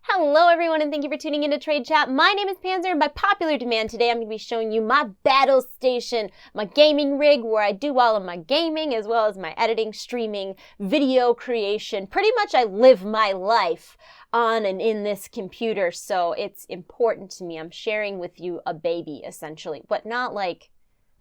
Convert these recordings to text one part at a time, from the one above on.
Hello everyone, and thank you for tuning into Trade Chat. My name is Panzer, and by popular demand today I'm going to be showing you my battle station, my gaming rig where I do all of my gaming as well as my editing, streaming, video creation. Pretty much I live my life on and in this computer, so it's important to me. I'm sharing with you a baby essentially, but not like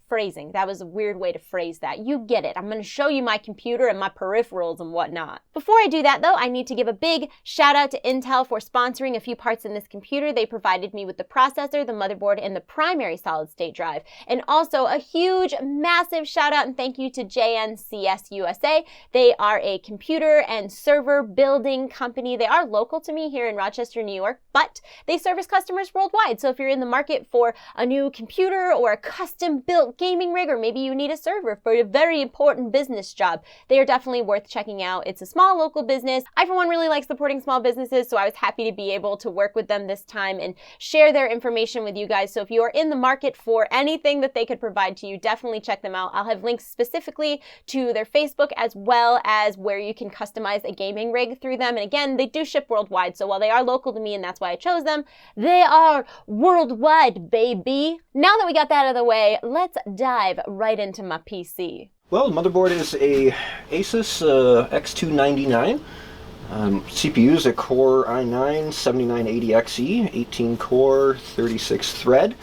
phrasing. That was a weird way to phrase that. You get it. I'm going to show you my computer and my peripherals and whatnot. Before I do that though, I need to give a big shout out to Intel for sponsoring a few parts in this computer. They provided me with the processor, the motherboard, and the primary solid state drive. And also a huge, massive shout out and thank you to JNCS USA. They are a computer and server building company. They are local to me here in Rochester, New York, but they service customers worldwide. So if you're in the market for a new computer or a custom built gaming rig, or maybe you need a server for a very important business job, they are definitely worth checking out. It's a small local business. I, for one, really like supporting small businesses, so I was happy to be able to work with them this time and share their information with you guys. So if you are in the market for anything that they could provide to you, definitely check them out. I'll have links specifically to their Facebook as well as where you can customize a gaming rig through them. And again, they do ship worldwide, so while they are local to me and that's why I chose them, they are worldwide, baby. Now that we got that out of the way, let's dive right into my PC. Well, the motherboard is a ASUS X299. CPU is a Core i9-7980XE, 18 core, 36 thread.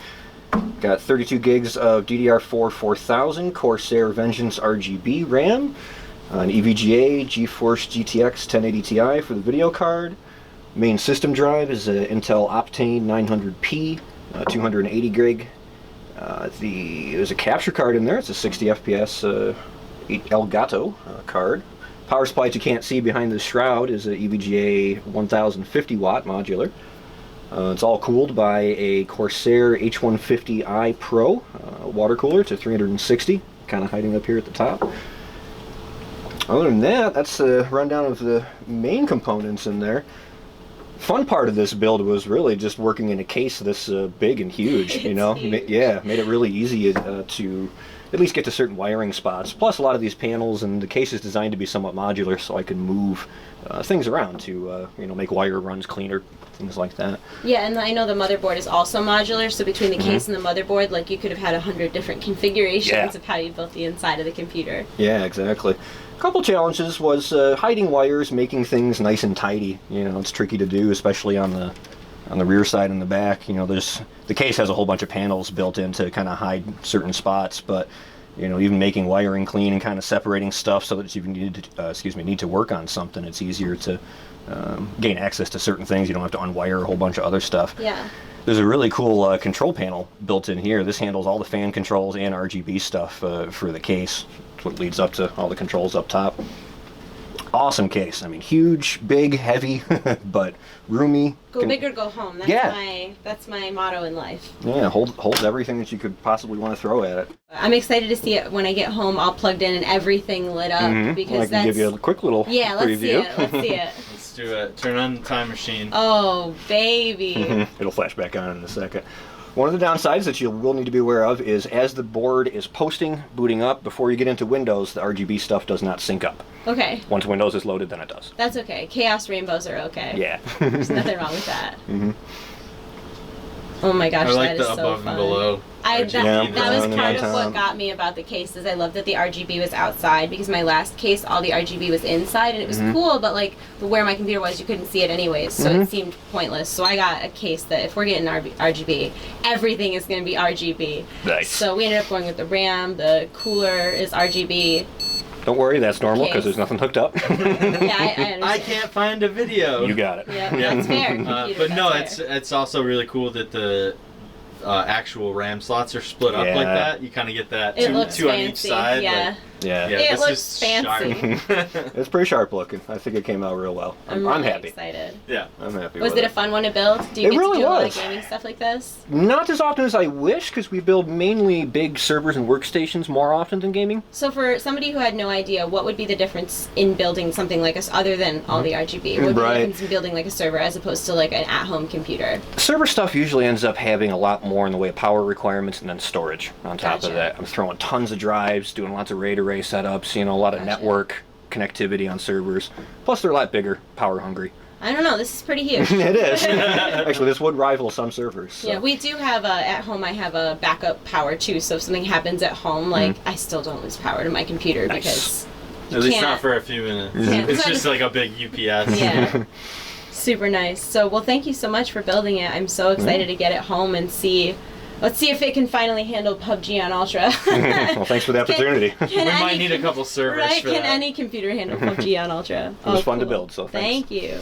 Got 32 gigs of DDR4 4000 Corsair Vengeance RGB RAM, an EVGA GeForce GTX 1080 Ti for the video card. Main system drive is an Intel Optane 900P, 280 gig. There's a capture card in there. It's a 60 FPS Elgato card. Power supply that you can't see behind the shroud is a EVGA 1050 watt modular. It's all cooled by a Corsair H150i Pro water cooler to 360, kind of hiding up here at the top. Other than that, that's a rundown of the main components in there. Fun part of this build was really just working in a case this big and huge, you know? Yeah, made it really easy to at least get to certain wiring spots. Plus a lot of these panels and the case is designed to be somewhat modular so I can move things around to you know, make wire runs cleaner, things like that. Yeah, and I know the motherboard is also modular, so between the case and the motherboard, like, you could have had 100 different configurations of how you built the inside of the computer. Yeah, exactly. A couple challenges was hiding wires, making things nice and tidy. You know, it's tricky to do, especially on the rear side and the back. You know, the case has a whole bunch of panels built in to kind of hide certain spots, but you know, even making wiring clean and kind of separating stuff so that if you need to work on something, it's easier to gain access to certain things. You don't have to unwire a whole bunch of other stuff. Yeah. There's a really cool control panel built in here. This handles all the fan controls and RGB stuff for the case. It's what leads up to all the controls up top. Awesome case. I mean, huge, big, heavy, but roomy. Go big or go home. That's my motto in life. Yeah, holds everything that you could possibly want to throw at it. I'm excited to see it when I get home all plugged in and everything lit up. Because well, I can give you a quick little let's preview. See it. Let's see it. Let's do it. Turn on the time machine. Oh, baby. It'll flash back on in a second. One of the downsides that you will need to be aware of is as the board is booting up, before you get into Windows, the RGB stuff does not sync up. Okay. Once Windows is loaded, then it does. That's okay. Chaos rainbows are okay. Yeah. There's nothing wrong with that. Oh my gosh, that is so fun. I like the above and below. That was part of what got me about the case, is I love that the RGB was outside, because my last case, all the RGB was inside, and it was cool, but like where my computer was, you couldn't see it anyways, so it seemed pointless. So I got a case that if we're getting RGB, everything is going to be RGB. Nice. So we ended up going with the RAM, the cooler is RGB. Don't worry, that's normal because there's nothing hooked up. Yeah, I understand. I can't find a video. You got it. Yeah, that's fair. But no, it's also really cool that the actual RAM slots are split up like that. You kind of get that two on each side. Yeah. Yeah, it looks fancy. It's pretty sharp looking. I think it came out real well. I'm really happy. Excited. Yeah, I'm happy. Was it a fun one to build? Do you get really to do a lot of gaming stuff like this? Not as often as I wish, because we build mainly big servers and workstations more often than gaming. So for somebody who had no idea, what would be the difference in building something like us, other than all the RGB? What would be the difference in building like a server as opposed to like an at-home computer? Server stuff usually ends up having a lot more in the way of power requirements and then storage on top of that. I'm throwing tons of drives, doing lots of RAID-array setups, you know, a lot of network connectivity on servers. Plus they're a lot bigger, power hungry. I don't know. This is pretty huge. It is. Actually, this would rival some servers. So. Yeah, we do have at home. I have a backup power too. So if something happens at home, like I still don't lose power to my computer because at least not for a few minutes. It's just like a big UPS. Yeah. Super nice. So well, thank you so much for building it. I'm so excited to get it home and see. Let's see if it can finally handle PUBG on Ultra. Well, thanks for the opportunity. We might need a couple servers for that. Can any computer handle PUBG on Ultra? It was fun to build, so thanks. Thank you.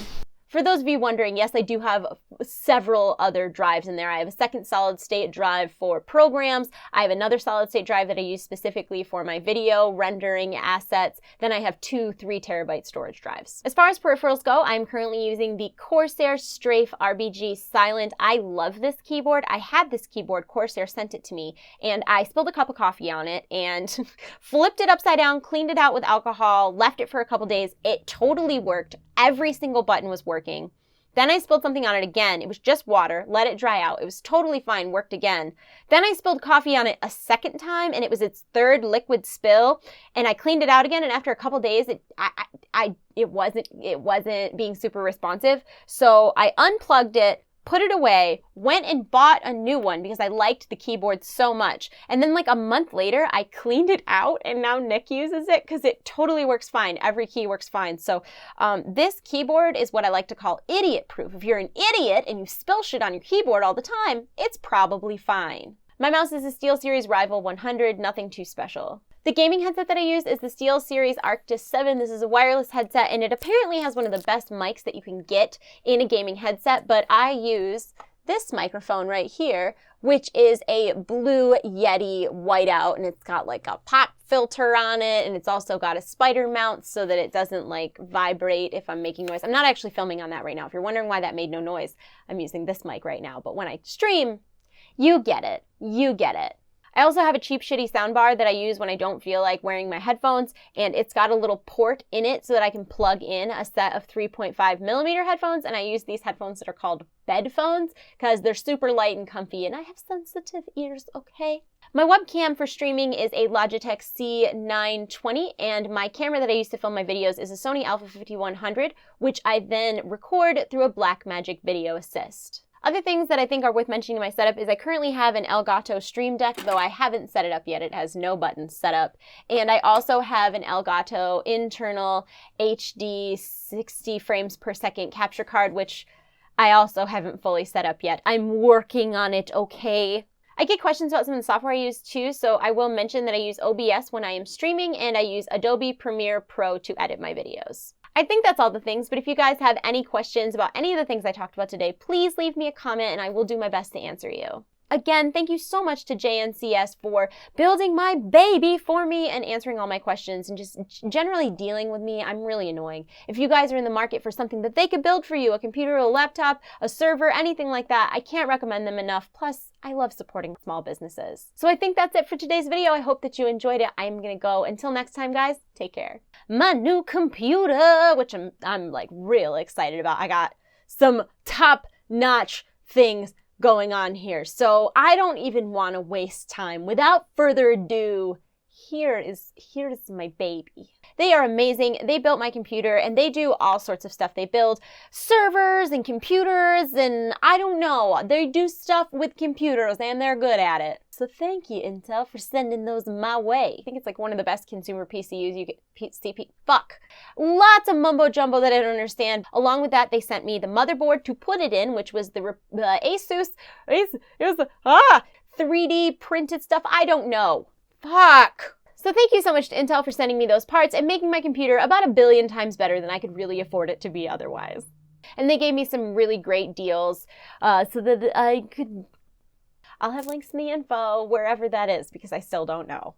For those of you wondering, yes, I do have several other drives in there. I have a second solid-state drive for programs. I have another solid-state drive that I use specifically for my video rendering assets. Then I have 2 3-terabyte storage drives. As far as peripherals go, I'm currently using the Corsair Strafe RBG Silent. I love this keyboard. I had this keyboard. Corsair sent it to me, and I spilled a cup of coffee on it and flipped it upside down, cleaned it out with alcohol, left it for a couple days. It totally worked. Every single button was working. Then I spilled something on it again. It was just water. Let it dry out. It was totally fine. Worked again. Then I spilled coffee on it a second time, and it was its third liquid spill. And I cleaned it out again. And after a couple days, it wasn't being super responsive. So I unplugged it, put it away, went and bought a new one because I liked the keyboard so much. And then like a month later, I cleaned it out and now Nick uses it because it totally works fine. Every key works fine. So this keyboard is what I like to call idiot proof. If you're an idiot and you spill shit on your keyboard all the time, it's probably fine. My mouse is a SteelSeries Rival 100, nothing too special. The gaming headset that I use is the SteelSeries Arctis 7. This is a wireless headset, and it apparently has one of the best mics that you can get in a gaming headset, but I use this microphone right here, which is a blue Yeti Whiteout, and it's got like a pop filter on it, and it's also got a spider mount so that it doesn't like vibrate if I'm making noise. I'm not actually filming on that right now. If you're wondering why that made no noise, I'm using this mic right now, but when I stream, you get it. You get it. I also have a cheap, shitty soundbar that I use when I don't feel like wearing my headphones, and it's got a little port in it so that I can plug in a set of 3.5 millimeter headphones, and I use these headphones that are called bedphones because they're super light and comfy, and I have sensitive ears, okay? My webcam for streaming is a Logitech C920, and my camera that I use to film my videos is a Sony Alpha 5100, which I then record through a Blackmagic Video Assist. Other things that I think are worth mentioning in my setup is I currently have an Elgato Stream Deck, though I haven't set it up yet. It has no buttons set up. And I also have an Elgato internal HD 60 frames per second capture card, which I also haven't fully set up yet. I'm working on it, okay? I get questions about some of the software I use too, so I will mention that I use OBS when I am streaming, and I use Adobe Premiere Pro to edit my videos. I think that's all the things, but if you guys have any questions about any of the things I talked about today, please leave me a comment and I will do my best to answer you. Again, thank you so much to JNCS for building my baby for me and answering all my questions and just generally dealing with me. I'm really annoying. If you guys are in the market for something that they could build for you, a computer, a laptop, a server, anything like that, I can't recommend them enough. Plus, I love supporting small businesses. So I think that's it for today's video. I hope that you enjoyed it. I'm gonna go. Until next time, guys, take care. My new computer, which I'm like real excited about. I got some top-notch things going on here. So I don't even want to waste time. Without further ado, here is my baby. They are amazing. They built my computer and they do all sorts of stuff. They build servers and computers and I don't know. They do stuff with computers and they're good at it. So thank you, Intel, for sending those my way. I think it's like one of the best consumer PCUs you get. Lots of mumbo jumbo that I don't understand. Along with that, they sent me the motherboard to put it in, which was the ASUS. It was the 3D printed stuff. I don't know. Fuck. So thank you so much to Intel for sending me those parts and making my computer about 1 billion times better than I could really afford it to be otherwise. And they gave me some really great deals so that I could... I'll have links in the info wherever that is because I still don't know.